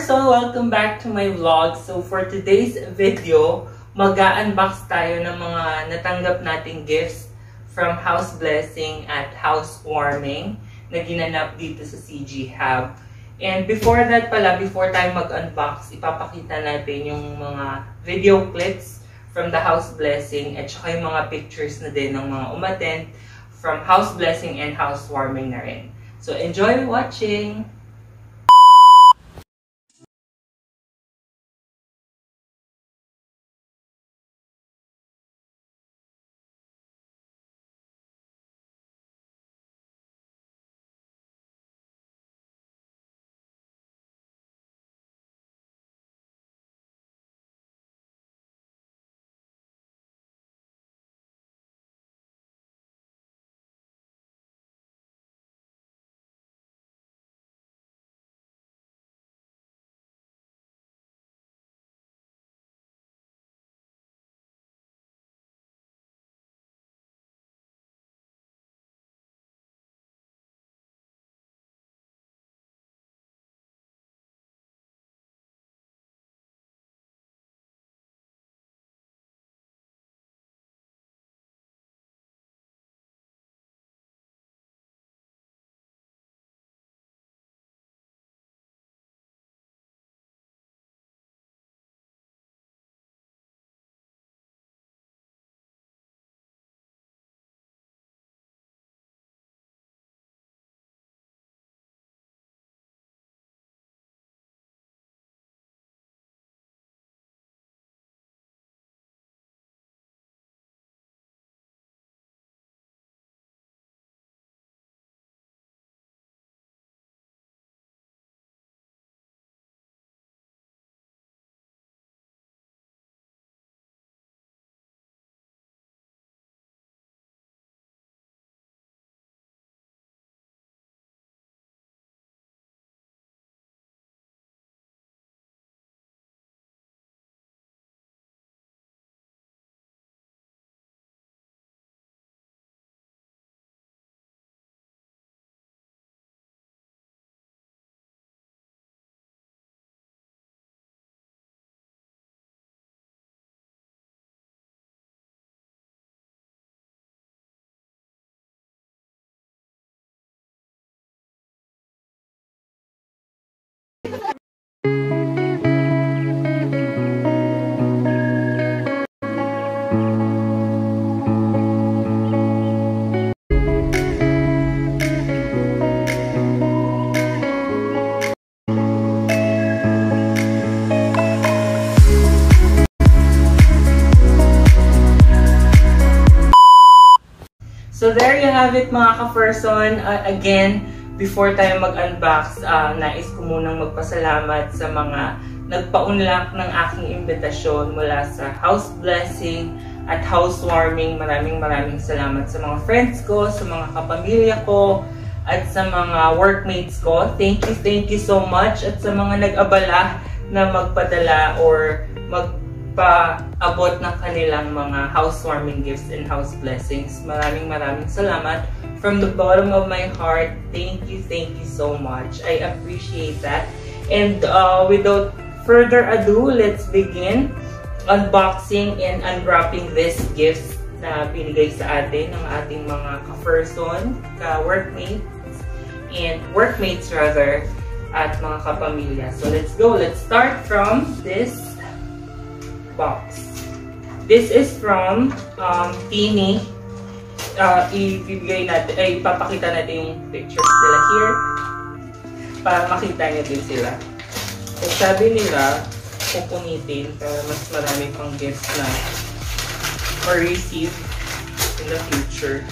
ka-person! Welcome back to my vlog. So for today's video, mag-unbox tayo ng mga natanggap nating gifts from House Blessing at Housewarming na ginanap dito sa CG Hub. And before that pala, before tayo mag-unbox, ipapakita natin yung mga video clips from the House Blessing at saka yung mga pictures na din ng mga umattend from House Blessing and Housewarming na rin. So enjoy watching! So there you have it mga ka-person. Again, before tayo mag-unbox, nais ko munang magpasalamat sa mga nagpa-unlock ng aking imbitasyon mula sa House Blessing at Housewarming. Maraming salamat sa mga friends ko, sa mga kapamilya ko, at sa mga workmates ko. Thank you so much. At sa mga nag-abala na magpadala or magpaabot ng kanilang mga housewarming gifts and house blessings. Maraming salamat. From the bottom of my heart, thank you so much. I appreciate that. And without further ado, let's begin unboxing and unwrapping these gifts na binigay sa atin ng ating mga ka-person, workmates rather, at mga kapamilya. So let's go. Let's start from this box. This is from Tini. Ipapakita natin yung pictures nila here para makita niyo din sila. So sabi nila, pupunitin para mas marami pang gifts na ma-receive in the future.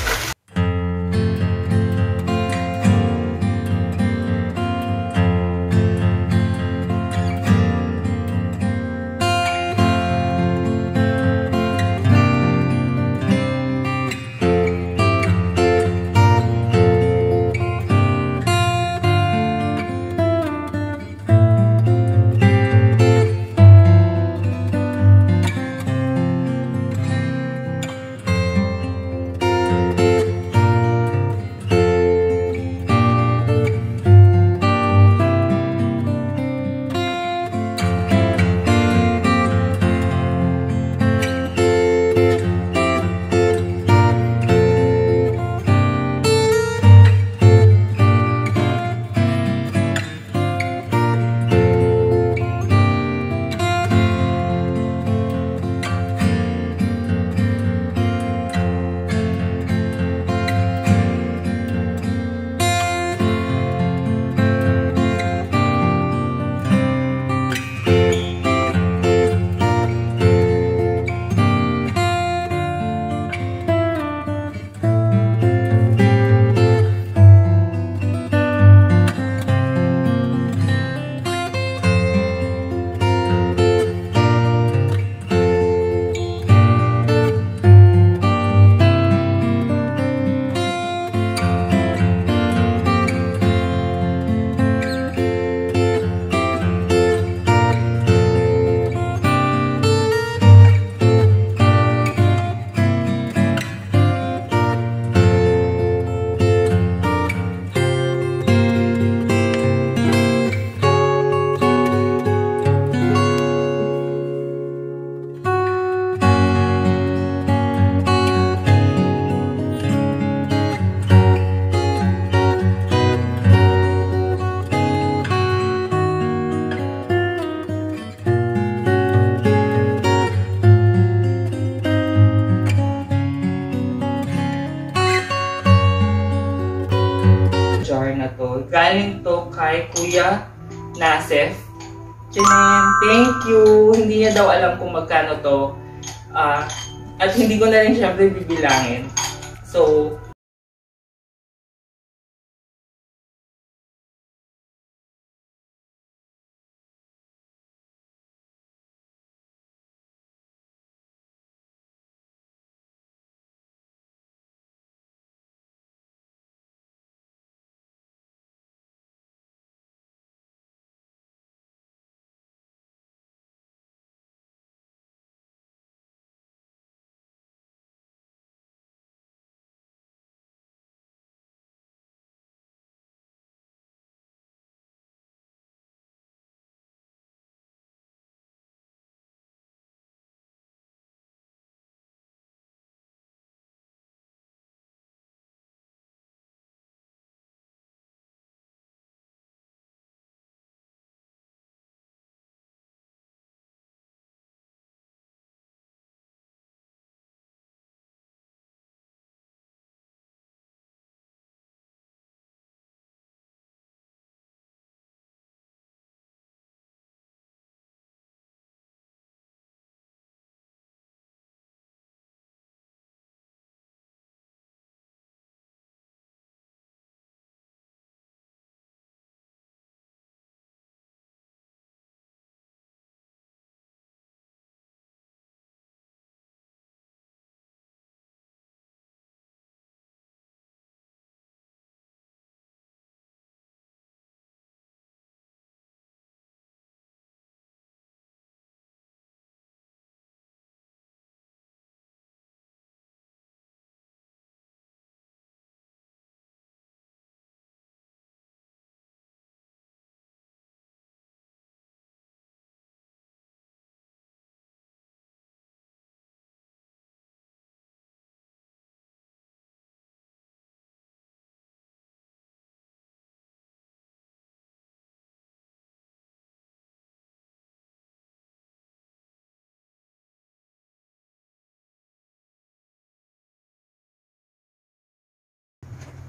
galing to kay Kuya Nasef. Chinen, thank you! Hindi niya daw alam kung magkano to. At hindi ko na rin syempre bibilangin. So,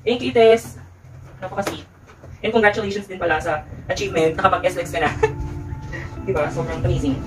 thank you, Tess. Napaka-sweet. And congratulations din pala sa achievement. Nakapag-SLEX ka na. Diba? Sobrang amazing.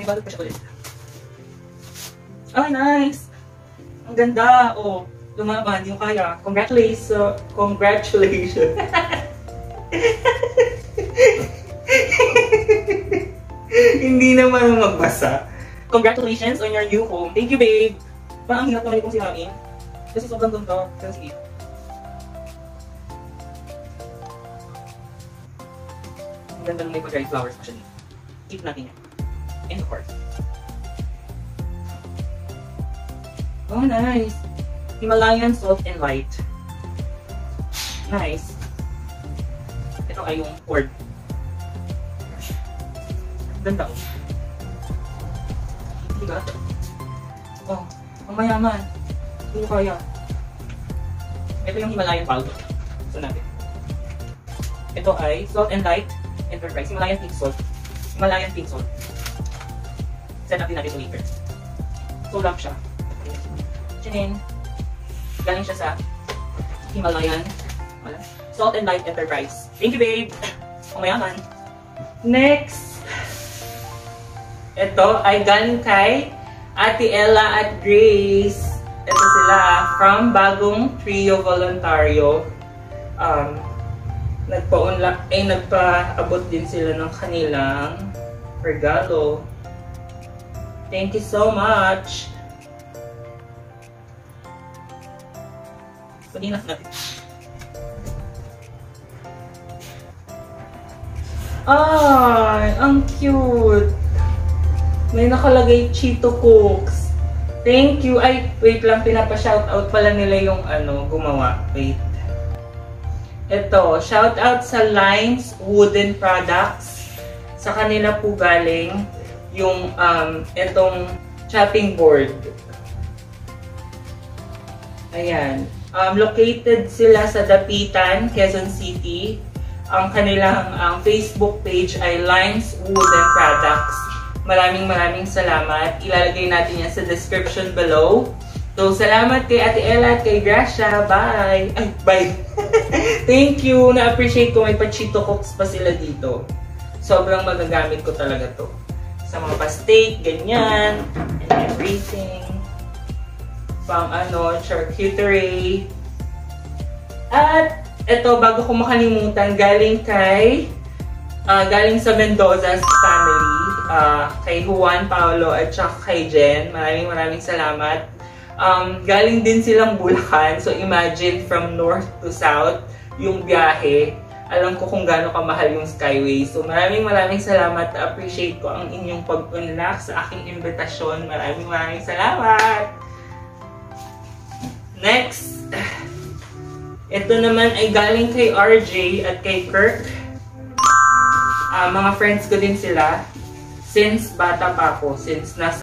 balot pa siya ulit. Ah, nice! Ang ganda! Oh, lumaban, hindi mo kaya. Congratulations! Congratulations! Hindi naman magbasa. Congratulations on your new home. Thank you, babe! Parang ang hirap naman kong sirain. Kasi sobrang ganda. Pero sige. Ang ganda ng may pa-dried flowers actually. Keep natin yan. And of course. Oh, nice! Himalayan Salt and Light. Nice. Ito ay yung cord. Ganda oh. Diba? Oh, ang mayaman. Hindi ko kaya. Ito yung Himalayan Paldo. So natin. Ito ay Salt and Light Enterprise. Himalayan Pink Salt. Himalayan Pink Salt. Set up din natin ito later. So lang siya. Chinin. Galing siya sa Himalayan Salt and Light Enterprise. Thank you, babe! Ang mayaman. Next! Ito ay galing kay Ate Ella at Grace. Ito sila from Bagong Trio Voluntario. Nagpa-abot din sila ng kanilang regalo. Thank you so much! Pag-inaf natin. Ay, ang cute! May nakalagay Cheeto Cooks. Thank you. Ay, wait lang. Pinapa-shoutout pala nila yung gumawa. Wait. Ito, shoutout sa Lines Wooden Products. Sa kanila po galing yung itong chopping board. Ayan. Located sila sa Dapitan, Quezon City. Ang kanilang Facebook page ay Lines Wooden Products. Maraming salamat. Ilalagay natin yan sa description below. So, salamat kay Ate Ella at kay Gracia. Bye! Ay, bye! Thank you! Na-appreciate ko may pa-Cheeto Cooks pa sila dito. Sobrang magagamit ko talaga to. Sa mga pa-steak, ganyan, and everything. Pang charcuterie. At ito, bago ko makalimutan, galing sa Mendoza's family, kay Juan, Paolo, at saka kay Jen. Maraming salamat. Galing din silang Bulacan, so imagine from north to south yung biyahe. Alam ko kung gaano kamahal yung Skyway. So maraming salamat. Appreciate ko ang inyong pag-unlock sa aking imbitasyon. Maraming salamat! Next, ito naman ay galing kay RJ at kay Kirk. Mga friends ko din sila since bata pa ako, since nasa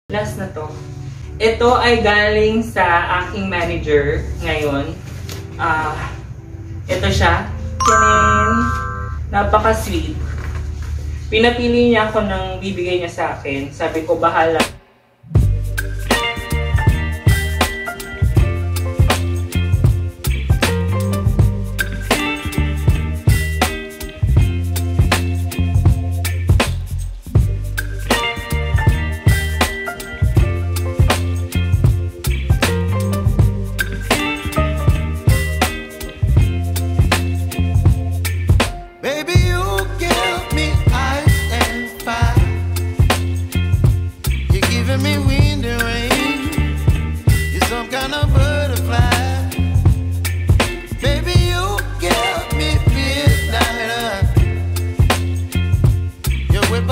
Last na to. Ito ay galing sa aking manager ngayon. Ito siya. Tinin! Napaka-sweet. Pinapili niya ako ng bibigay niya sa akin. Sabi ko, bahala.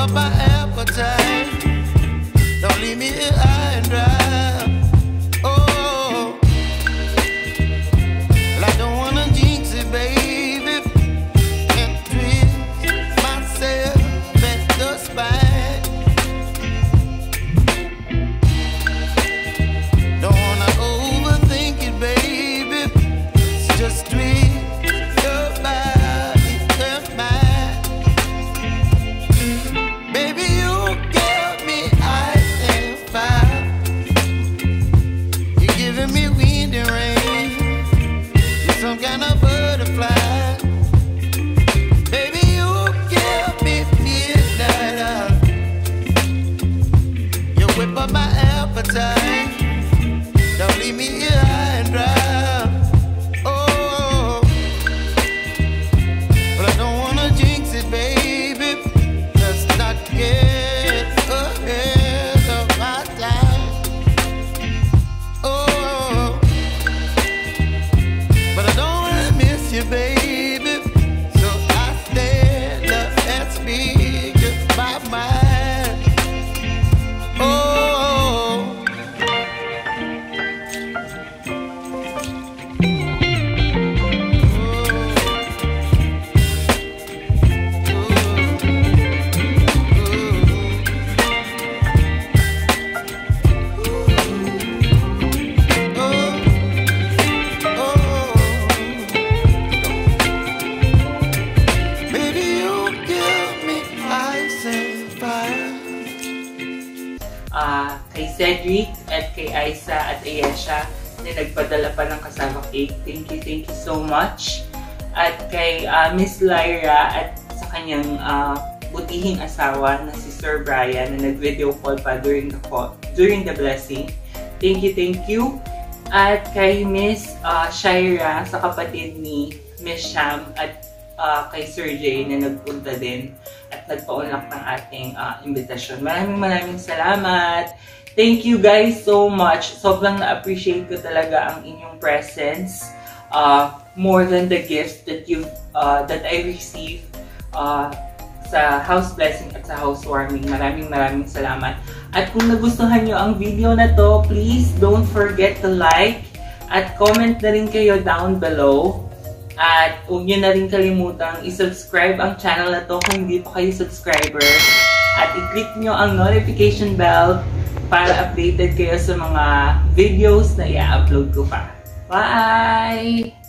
My appetite, don't leave me here high and dry. Oh, well, I don't wanna jinx it, baby, and twist myself at the spine. Don't wanna overthink it, baby, it's just twist your body and mine. Some kind of butterfly, baby, you give me midnight. You whip up my appetite, don't leave me here high and dry. Oh, but I don't wanna jinx it, baby. Let's not get ahead of my time. Oh, but I don't wanna miss you, baby. So I stand up and speak my mind. Oh. Kay Cedric at kay Aiza at Ayesha na nagpadala pa ng kasama cake. Thank you so much. At kay Miss Lyra at sa kanyang butihing asawa na si Sir Brian na nag-video call pa during the blessing. Thank you. At kay Miss Shaira sa kapatid ni Miss Sham at kay Sir Jay na nagpunta din at nagpaunlak ng ating imbitasyon. Maraming salamat! Thank you guys so much. Sobrang na-appreciate ko talaga ang inyong presence. More than the gifts that I received sa house blessing at sa housewarming. Maraming salamat. At kung nagustuhan nyo ang video na to, please don't forget to like at comment na rin kayo down below. At huwag nyo na rin kalimutang i-subscribe ang channel na to kung hindi pa kayo subscriber. At i-click nyo ang notification bell para updated kayo sa mga videos na i-upload ko pa. Bye!